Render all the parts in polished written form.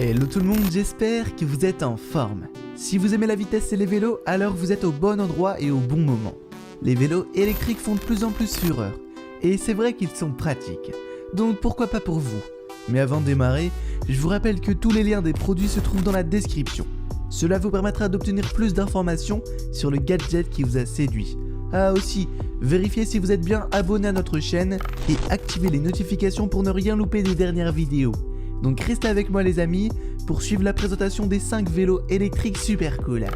Hello tout le monde, j'espère que vous êtes en forme. Si vous aimez la vitesse et les vélos, alors vous êtes au bon endroit et au bon moment. Les vélos électriques font de plus en plus fureur, et c'est vrai qu'ils sont pratiques, donc pourquoi pas pour vous. Mais avant de démarrer, je vous rappelle que tous les liens des produits se trouvent dans la description. Cela vous permettra d'obtenir plus d'informations sur le gadget qui vous a séduit. Ah aussi, vérifiez si vous êtes bien abonné à notre chaîne et activez les notifications pour ne rien louper des dernières vidéos. Donc restez avec moi les amis pour suivre la présentation des 5 vélos électriques super cool.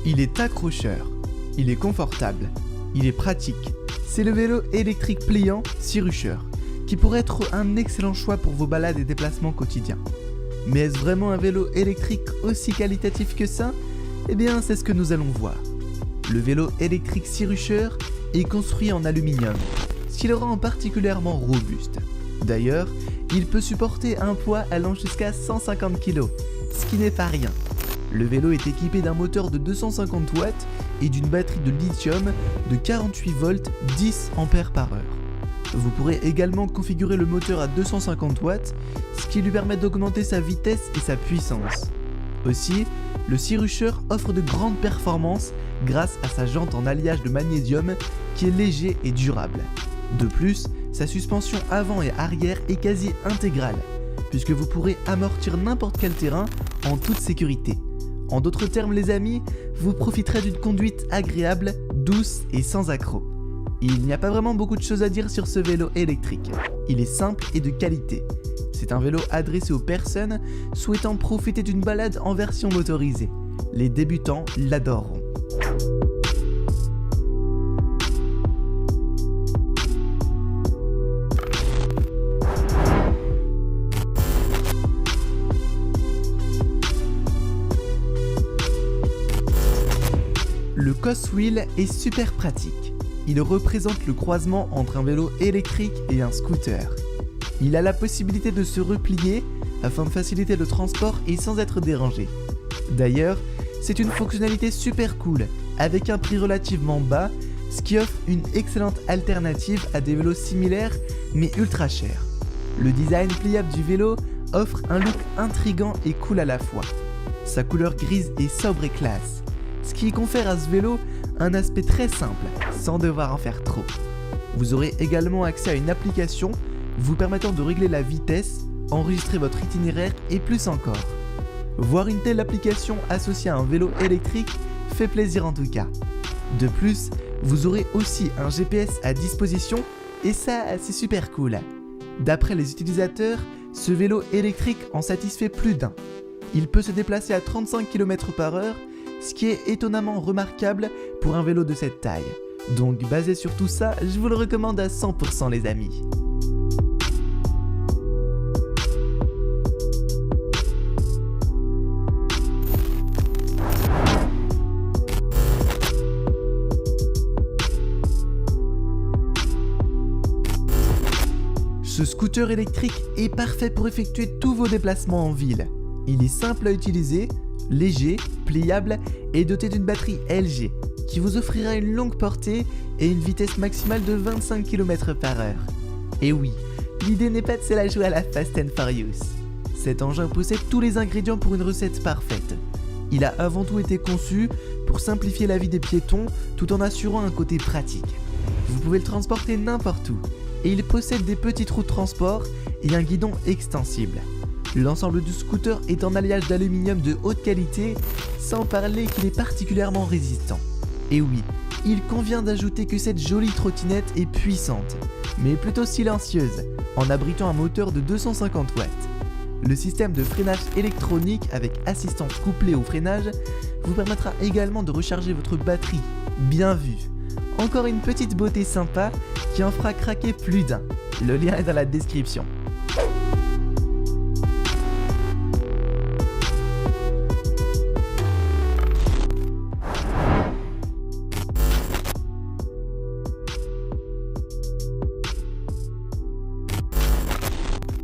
Il est accrocheur, il est confortable, il est pratique. C'est le vélo électrique pliant Sirusher, qui pourrait être un excellent choix pour vos balades et déplacements quotidiens. Mais est-ce vraiment un vélo électrique aussi qualitatif que ça ? Eh bien, c'est ce que nous allons voir. Le vélo électrique Sirusher est construit en aluminium, ce qui le rend particulièrement robuste. D'ailleurs, il peut supporter un poids allant jusqu'à 150 kg, ce qui n'est pas rien. Le vélo est équipé d'un moteur de 250 watts et d'une batterie de lithium de 48 volts 10 ampères par heure. Vous pourrez également configurer le moteur à 250 watts, ce qui lui permet d'augmenter sa vitesse et sa puissance. Aussi, le Sirusher offre de grandes performances grâce à sa jante en alliage de magnésium qui est léger et durable. De plus, sa suspension avant et arrière est quasi intégrale, puisque vous pourrez amortir n'importe quel terrain en toute sécurité. En d'autres termes les amis, vous profiterez d'une conduite agréable, douce et sans accroc. Il n'y a pas vraiment beaucoup de choses à dire sur ce vélo électrique. Il est simple et de qualité. C'est un vélo adressé aux personnes souhaitant profiter d'une balade en version motorisée. Les débutants l'adoreront. Le Coswheel est super pratique. Il représente le croisement entre un vélo électrique et un scooter. Il a la possibilité de se replier afin de faciliter le transport et sans être dérangé. D'ailleurs, c'est une fonctionnalité super cool, avec un prix relativement bas, ce qui offre une excellente alternative à des vélos similaires mais ultra chers. Le design pliable du vélo offre un look intriguant et cool à la fois. Sa couleur grise est sobre et classe, ce qui confère à ce vélo un aspect très simple, sans devoir en faire trop. Vous aurez également accès à une application vous permettant de régler la vitesse, enregistrer votre itinéraire et plus encore. Voir une telle application associée à un vélo électrique fait plaisir en tout cas. De plus, vous aurez aussi un GPS à disposition et ça c'est super cool. D'après les utilisateurs, ce vélo électrique en satisfait plus d'un. Il peut se déplacer à 35 km/h, ce qui est étonnamment remarquable pour un vélo de cette taille. Donc basé sur tout ça, je vous le recommande à 100% les amis. Ce scooter électrique est parfait pour effectuer tous vos déplacements en ville. Il est simple à utiliser, léger, pliable et doté d'une batterie LG qui vous offrira une longue portée et une vitesse maximale de 25 km/h. Et oui, l'idée n'est pas de se la jouer à la Fast and Furious. Cet engin possède tous les ingrédients pour une recette parfaite. Il a avant tout été conçu pour simplifier la vie des piétons tout en assurant un côté pratique. Vous pouvez le transporter n'importe où et il possède des petites roues de transport et un guidon extensible. L'ensemble du scooter est en alliage d'aluminium de haute qualité, sans parler qu'il est particulièrement résistant. Et oui, il convient d'ajouter que cette jolie trottinette est puissante, mais plutôt silencieuse, en abritant un moteur de 250 watts. Le système de freinage électronique avec assistance couplée au freinage vous permettra également de recharger votre batterie. Bien vu. Encore une petite beauté sympa qui en fera craquer plus d'un. Le lien est dans la description.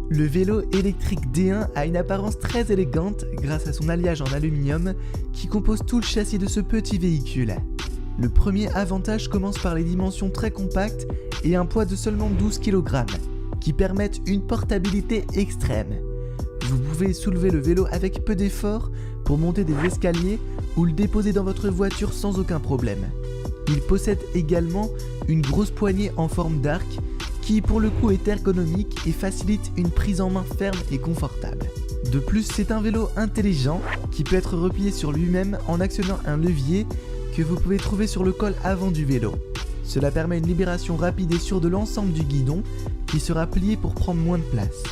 Le vélo électrique D1 a une apparence très élégante grâce à son alliage en aluminium qui compose tout le châssis de ce petit véhicule. Le premier avantage commence par les dimensions très compactes et un poids de seulement 12 kg, qui permettent une portabilité extrême. Vous pouvez soulever le vélo avec peu d'effort pour monter des escaliers ou le déposer dans votre voiture sans aucun problème. Il possède également une grosse poignée en forme d'arc qui pour le coup est ergonomique et facilite une prise en main ferme et confortable. De plus, c'est un vélo intelligent qui peut être replié sur lui-même en actionnant un levier que vous pouvez trouver sur le col avant du vélo. Cela permet une libération rapide et sûre de l'ensemble du guidon qui sera plié pour prendre moins de place.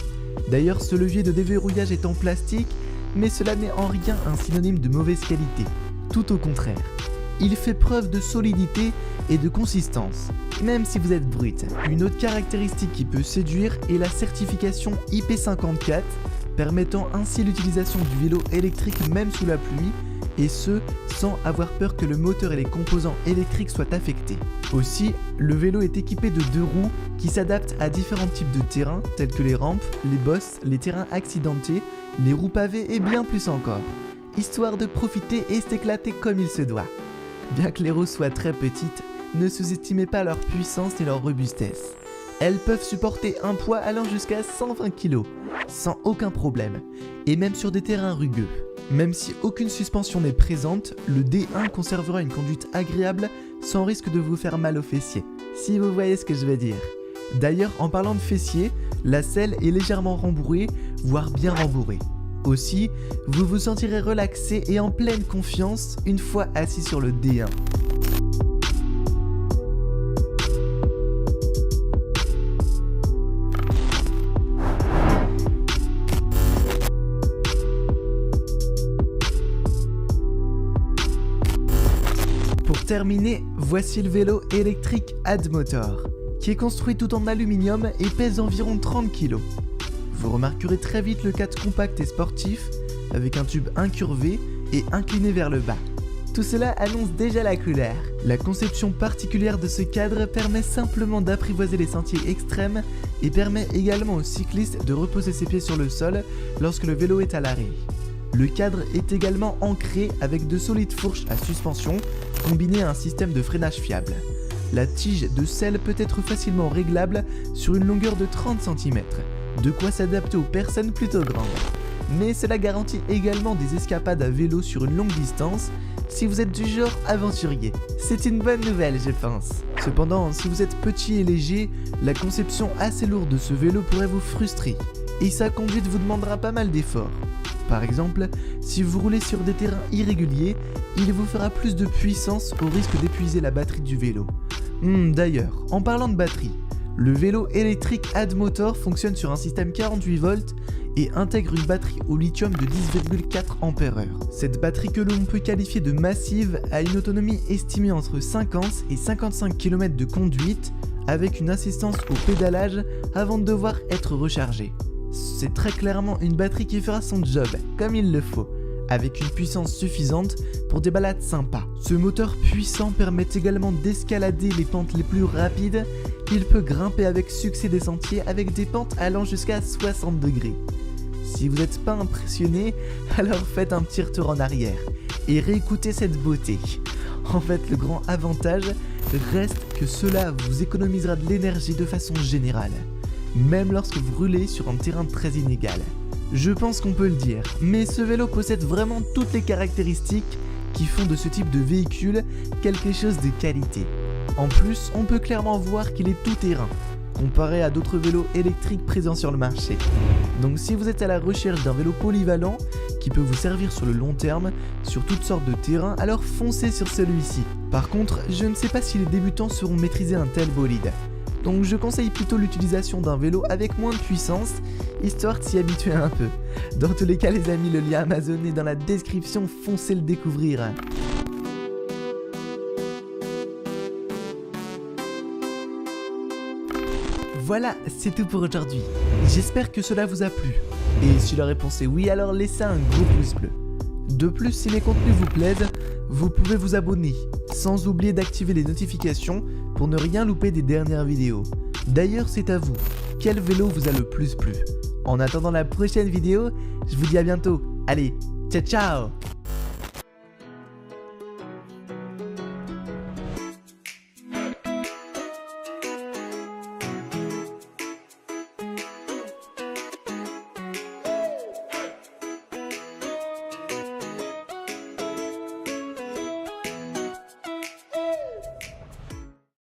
D'ailleurs, ce levier de déverrouillage est en plastique, mais cela n'est en rien un synonyme de mauvaise qualité. Tout au contraire. Il fait preuve de solidité et de consistance, même si vous êtes brut. Une autre caractéristique qui peut séduire est la certification IP54, permettant ainsi l'utilisation du vélo électrique même sous la pluie, et ce, sans avoir peur que le moteur et les composants électriques soient affectés. Aussi, le vélo est équipé de 2 roues qui s'adaptent à différents types de terrains, tels que les rampes, les bosses, les terrains accidentés, les roues pavées et bien plus encore, histoire de profiter et s'éclater comme il se doit. Bien que les roues soient très petites, ne sous-estimez pas leur puissance et leur robustesse. Elles peuvent supporter un poids allant jusqu'à 120 kg, sans aucun problème, et même sur des terrains rugueux. Même si aucune suspension n'est présente, le D1 conservera une conduite agréable sans risque de vous faire mal aux fessiers, si vous voyez ce que je veux dire. D'ailleurs, en parlant de fessiers, la selle est légèrement rembourrée, voire bien rembourrée. Aussi, vous vous sentirez relaxé et en pleine confiance une fois assis sur le D1. Pour terminer, voici le vélo électrique Admotor, qui est construit tout en aluminium et pèse environ 30 kg. Vous remarquerez très vite le cadre compact et sportif, avec un tube incurvé et incliné vers le bas. Tout cela annonce déjà la couleur. La conception particulière de ce cadre permet simplement d'apprivoiser les sentiers extrêmes et permet également aux cyclistes de reposer ses pieds sur le sol lorsque le vélo est à l'arrêt. Le cadre est également ancré avec de solides fourches à suspension combinées à un système de freinage fiable. La tige de selle peut être facilement réglable sur une longueur de 30 cm, de quoi s'adapter aux personnes plutôt grandes. Mais cela garantit également des escapades à vélo sur une longue distance si vous êtes du genre aventurier. C'est une bonne nouvelle, je pense. Cependant, si vous êtes petit et léger, la conception assez lourde de ce vélo pourrait vous frustrer et sa conduite vous demandera pas mal d'efforts. Par exemple, si vous roulez sur des terrains irréguliers, il vous fera plus de puissance au risque d'épuiser la batterie du vélo. D'ailleurs, en parlant de batterie, le vélo électrique Admotor fonctionne sur un système 48 volts et intègre une batterie au lithium de 10,4 Ah. Cette batterie que l'on peut qualifier de massive a une autonomie estimée entre 50 et 55 km de conduite avec une assistance au pédalage avant de devoir être rechargée. C'est très clairement une batterie qui fera son job comme il le faut, avec une puissance suffisante pour des balades sympas. Ce moteur puissant permet également d'escalader les pentes les plus rapides. Il peut grimper avec succès des sentiers avec des pentes allant jusqu'à 60 degrés. Si vous n'êtes pas impressionné, alors faites un petit retour en arrière et réécoutez cette beauté. En fait, le grand avantage reste que cela vous économisera de l'énergie de façon générale, même lorsque vous roulez sur un terrain très inégal. Je pense qu'on peut le dire, mais ce vélo possède vraiment toutes les caractéristiques qui font de ce type de véhicule quelque chose de qualité. En plus, on peut clairement voir qu'il est tout terrain, comparé à d'autres vélos électriques présents sur le marché. Donc si vous êtes à la recherche d'un vélo polyvalent qui peut vous servir sur le long terme, sur toutes sortes de terrains, alors foncez sur celui-ci. Par contre, je ne sais pas si les débutants sauront maîtriser un tel bolide. Donc je conseille plutôt l'utilisation d'un vélo avec moins de puissance, histoire de s'y habituer un peu. Dans tous les cas les amis, le lien Amazon est dans la description, foncez le découvrir. Voilà, c'est tout pour aujourd'hui. J'espère que cela vous a plu. Et si la réponse est oui, alors laissez un gros pouce bleu. De plus, si les contenus vous plaisent, vous pouvez vous abonner, sans oublier d'activer les notifications pour ne rien louper des dernières vidéos. D'ailleurs, c'est à vous. Quel vélo vous a le plus plu? En attendant la prochaine vidéo, je vous dis à bientôt. Allez, ciao ciao!